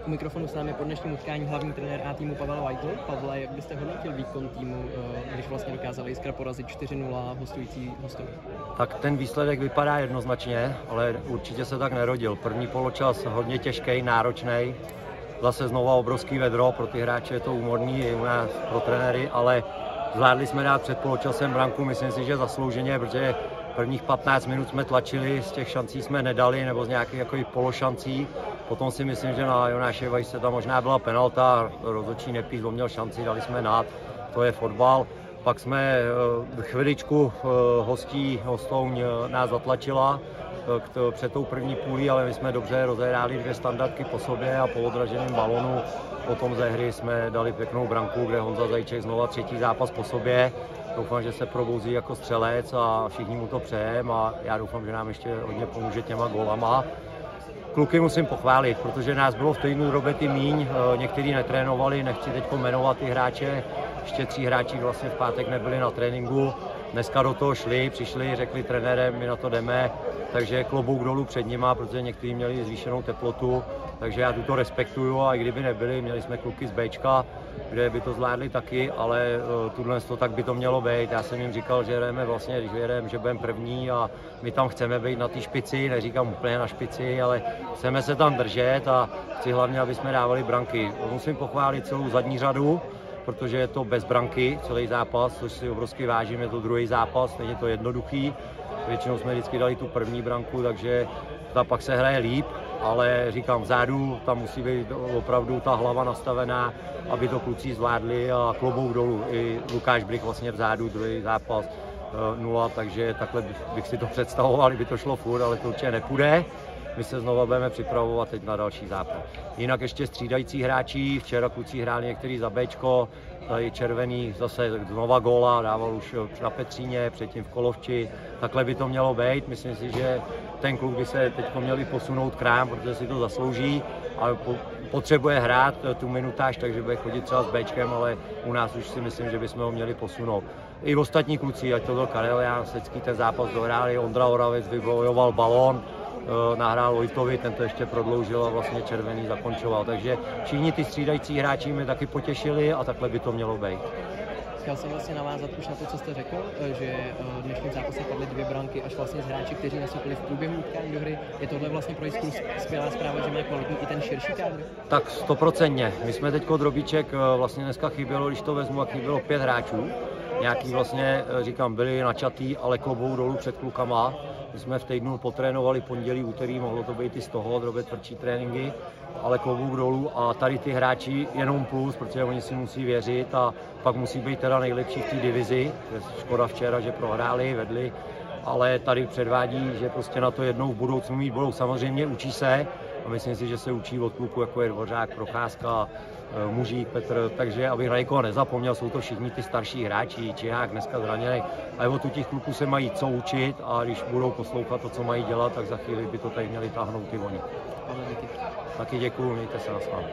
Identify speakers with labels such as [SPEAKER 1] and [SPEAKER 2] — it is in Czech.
[SPEAKER 1] U mikrofonu s námi po dnešním utkání hlavní trenér A týmu Pavel Weigl. Pavle, jak byste hodnotil výkon týmu, když vlastně dokázali Jiskra porazit 4-0 hostující hostově?
[SPEAKER 2] Tak ten výsledek vypadá jednoznačně, ale určitě se tak nerodil. První poločas hodně těžký, náročný. Zase znova obrovský vedro, pro ty hráče je to úmorný, i u nás pro trenéry, ale zvládli jsme dát před poločasem branku, myslím si, že zaslouženě, protože prvních 15 minut jsme tlačili, z těch šancí jsme nedali, nebo z nějakých jako chvilišancí. Potom si myslím, že na Jonáše Vajse tam možná byla penalta, rozhodčí nepíš, měl šanci, dali jsme nad, to je fotbal. Pak jsme chviličku hostouň nás zatlačila před tou první půlí, ale my jsme dobře rozehráli 2 standardky po sobě a po odraženém balonu. Potom ze hry jsme dali pěknou branku, kde Honza Zajíček znova 3. zápas po sobě. Doufám, že se probouzí jako střelec a všichni mu to přejeme a já doufám, že nám ještě hodně pomůže těma gólama. Kluky musím pochválit, protože nás bylo v týdnu robety míň, někteří netrénovali, nechci teď jmenovat ty hráče, ještě 3 hráči vlastně v pátek nebyli na tréninku, dneska do toho šli, přišli, řekli trenérem, my na to jdeme, takže klobouk dolů před nima, protože někteří měli zvýšenou teplotu, takže já tuto respektuju a i kdyby nebyli, měli jsme kluky z Bčka, kde by to zvládli taky, ale tudle to tak by to mělo být. Já jsem jim říkal, že jdeme vlastně, když jedeme, že budeme první a my tam chceme být na té špici, neříkám úplně na špici, ale chceme se tam držet a chci hlavně, aby jsme dávali branky. Musím pochválit celou zadní řadu, protože je to bez branky celý zápas, což si obrovsky vážím, je to druhý zápas, není to jednoduchý. Většinou jsme vždycky dali tu první branku, takže ta pak se hraje líp, ale říkám, vzadu tam musí být opravdu ta hlava nastavená, aby to kluci zvládli a klobouk dolů. I Lukáš Brych vlastně vzadu, druhý zápas 0, takže takhle bych si to představoval, kdyby to šlo furt, ale to určitě nepůjde. My se znova budeme připravovat teď na další zápas. Jinak ještě střídající hráči, včera kluci hráli některý za Bčko, tady červený zase znova góla, dával už na Petříně, předtím v Kolovči, takhle by to mělo být. Myslím si, že ten kluk by se teď měl posunout k nám, protože si to zaslouží, ale potřebuje hrát tu minutáž, takže bude chodit třeba s Bčkem, ale u nás už si myslím, že bychom ho měli posunout. I ostatní kluci, ať to byl Karel Jan, Secký ten zápas dohráli, Ondra Oravec vybojoval balón, nahrál Vojtovi, ten to ještě prodloužil a vlastně červený zakončoval. Takže všichni ty střídající hráči mě taky potěšili a takhle by to mělo být.
[SPEAKER 1] Chtěl jsem vlastně navázat už na to, co jste řekl, že v dnešním zápase padly 2 branky až vlastně z hráči, kteří nastoupili v průběhu utkání do hry. Je tohle vlastně pro Jiskru skvělá zpráva, že má kvalitní i ten širší kádr?
[SPEAKER 2] Tak 100%. My jsme teďko drobíček, vlastně dneska chybělo, když to vezmu, tak chybělo 5 hráčů. Nějaký vlastně, říkám, byli načatý, ale klobouk dolů před klukama. My jsme v týdnu potrénovali pondělí, úterý, mohlo to být i z toho, drobě tvrdší tréninky, ale klobouk dolů a tady ty hráči jenom plus, protože oni si musí věřit a pak musí být teda nejlepší v té divizi. Škoda včera, že prohráli, vedli, ale tady předvádí, že prostě na to jednou v budoucnu mít budou. Samozřejmě učí se a myslím si, že se učí od kluku, jako je Dvořák, Procházka, Mužík, Petr, takže abych na někoho nezapomněl, jsou to všichni ty starší hráči, Čihák dneska zraněný, ale od těch kluků se mají co učit a když budou poslouchat to, co mají dělat, tak za chvíli by to tady měli táhnout i oni. Taky děkuju, mějte se, na shledanou.